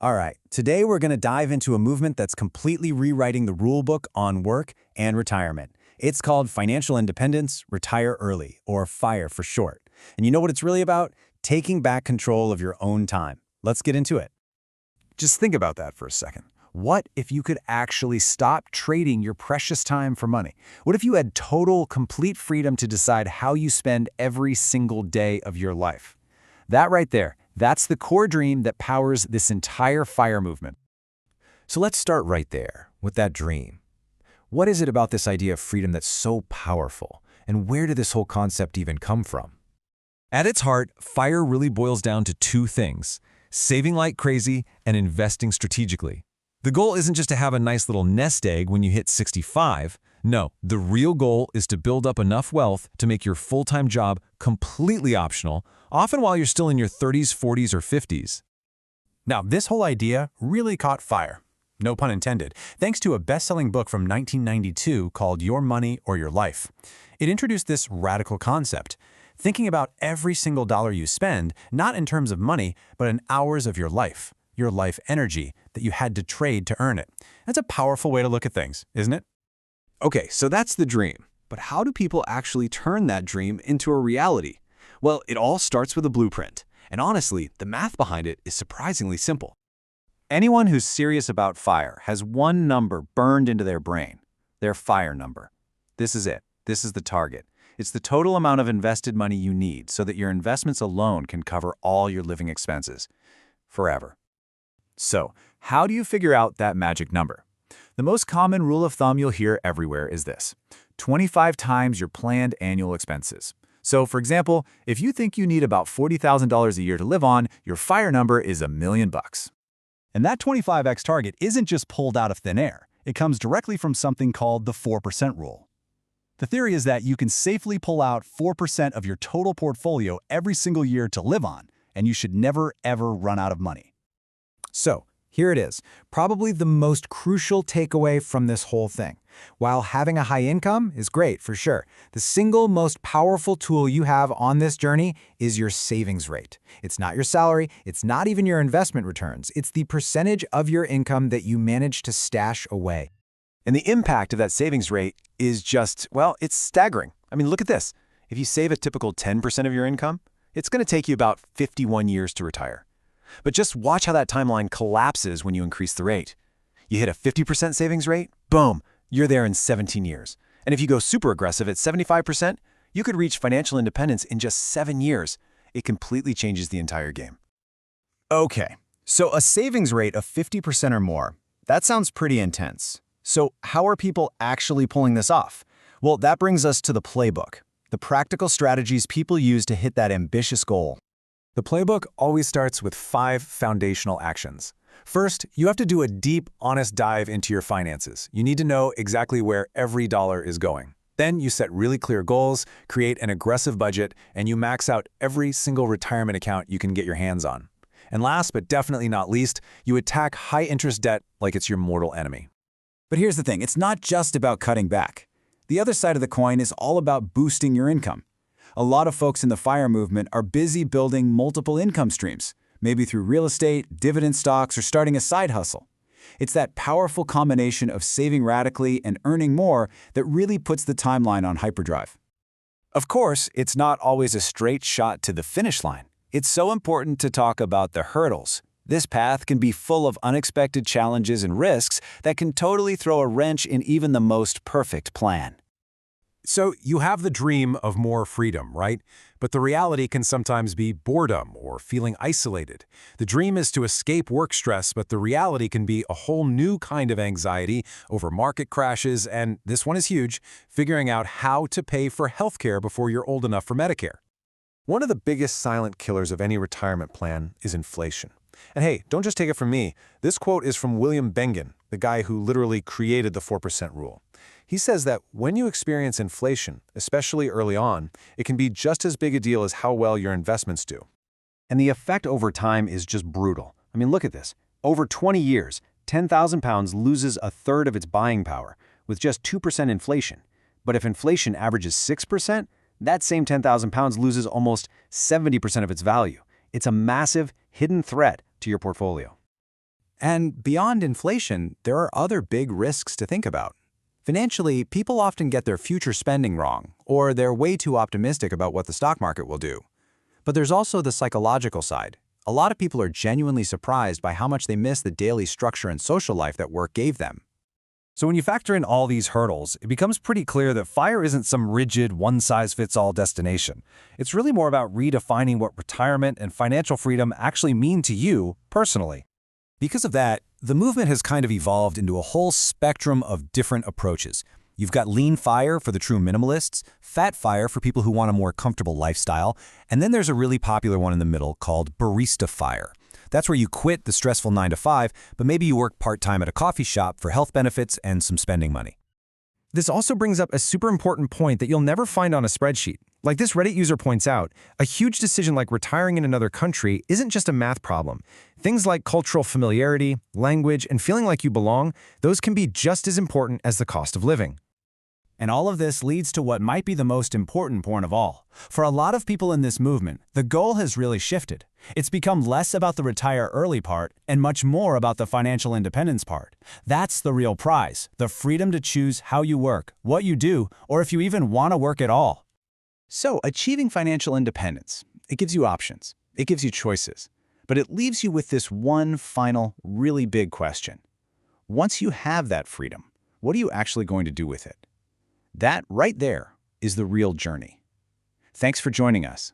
All right, today we're going to dive into a movement that's completely rewriting the rulebook on work and retirement. It's called Financial Independence, Retire Early, or FIRE for short. And you know what it's really about? Taking back control of your own time. Let's get into it. Just think about that for a second. What if you could actually stop trading your precious time for money? What if you had total, complete freedom to decide how you spend every single day of your life? That right there, that's the core dream that powers this entire FIRE movement. So let's start right there, with that dream. What is it about this idea of freedom that's so powerful, and where did this whole concept even come from? At its heart, FIRE really boils down to two things: saving like crazy and investing strategically. The goal isn't just to have a nice little nest egg when you hit 65. No, the real goal is to build up enough wealth to make your full-time job completely optional, often while you're still in your 30s, 40s, or 50s. Now, this whole idea really caught fire, no pun intended, thanks to a best-selling book from 1992 called Your Money or Your Life. It introduced this radical concept, thinking about every single dollar you spend, not in terms of money, but in hours of your life energy that you had to trade to earn it. That's a powerful way to look at things, isn't it? Okay, so that's the dream. But how do people actually turn that dream into a reality? Well, it all starts with a blueprint. And honestly, the math behind it is surprisingly simple. Anyone who's serious about FIRE has one number burned into their brain: their FIRE number. This is it. This is the target. It's the total amount of invested money you need so that your investments alone can cover all your living expenses forever. So, how do you figure out that magic number? The most common rule of thumb you'll hear everywhere is this: 25 times your planned annual expenses. So, for example, if you think you need about $40,000 a year to live on, your FIRE number is $1 million. And that 25x target isn't just pulled out of thin air. It comes directly from something called the 4% rule. The theory is that you can safely pull out 4% of your total portfolio every single year to live on, and you should never, ever run out of money. So, here it is, probably the most crucial takeaway from this whole thing. While having a high income is great for sure, the single most powerful tool you have on this journey is your savings rate. It's not your salary, it's not even your investment returns, it's the percentage of your income that you manage to stash away. And the impact of that savings rate is just, well, it's staggering. I mean, look at this. If you save a typical 10% of your income, it's going to take you about 51 years to retire. But just watch how that timeline collapses when you increase the rate. You hit a 50% savings rate, boom, you're there in 17 years. And if you go super aggressive at 75%, you could reach financial independence in just 7 years. It completely changes the entire game. Okay, so a savings rate of 50% or more, that sounds pretty intense. So how are people actually pulling this off? Well, that brings us to the playbook, the practical strategies people use to hit that ambitious goal. The playbook always starts with 5 foundational actions. First, you have to do a deep, honest dive into your finances. You need to know exactly where every dollar is going. Then you set really clear goals, create an aggressive budget, and you max out every single retirement account you can get your hands on. And last but definitely not least, you attack high-interest debt like it's your mortal enemy. But here's the thing, it's not just about cutting back. The other side of the coin is all about boosting your income. A lot of folks in the FIRE movement are busy building multiple income streams, maybe through real estate, dividend stocks, or starting a side hustle. It's that powerful combination of saving radically and earning more that really puts the timeline on hyperdrive. Of course, it's not always a straight shot to the finish line. It's so important to talk about the hurdles. This path can be full of unexpected challenges and risks that can totally throw a wrench in even the most perfect plan. So you have the dream of more freedom, right? But the reality can sometimes be boredom or feeling isolated. The dream is to escape work stress, but the reality can be a whole new kind of anxiety over market crashes, and this one is huge, figuring out how to pay for healthcare before you're old enough for Medicare. One of the biggest silent killers of any retirement plan is inflation. And hey, don't just take it from me. This quote is from William Bengen, the guy who literally created the 4% rule. He says that when you experience inflation, especially early on, it can be just as big a deal as how well your investments do. And the effect over time is just brutal. I mean, look at this. Over 20 years, 10,000 pounds loses a third of its buying power with just 2% inflation. But if inflation averages 6%, that same 10,000 pounds loses almost 70% of its value. It's a massive, hidden threat to your portfolio. And beyond inflation, there are other big risks to think about. Financially, people often get their future spending wrong, or they're way too optimistic about what the stock market will do. But there's also the psychological side. A lot of people are genuinely surprised by how much they miss the daily structure and social life that work gave them. So when you factor in all these hurdles, it becomes pretty clear that FIRE isn't some rigid, one-size-fits-all destination. It's really more about redefining what retirement and financial freedom actually mean to you personally. Because of that, the movement has kind of evolved into a whole spectrum of different approaches. You've got lean FIRE for the true minimalists, fat FIRE for people who want a more comfortable lifestyle, and then there's a really popular one in the middle called barista FIRE. That's where you quit the stressful 9-to-5, but maybe you work part-time at a coffee shop for health benefits and some spending money. This also brings up a super important point that you'll never find on a spreadsheet. Like this Reddit user points out, a huge decision like retiring in another country isn't just a math problem. Things like cultural familiarity, language, and feeling like you belong, those can be just as important as the cost of living. And all of this leads to what might be the most important point of all. For a lot of people in this movement, the goal has really shifted. It's become less about the retire early part and much more about the financial independence part. That's the real prize, the freedom to choose how you work, what you do, or if you even want to work at all. So, achieving financial independence, it gives you options, it gives you choices, but it leaves you with this one final, really big question. Once you have that freedom, what are you actually going to do with it? That right there is the real journey. Thanks for joining us.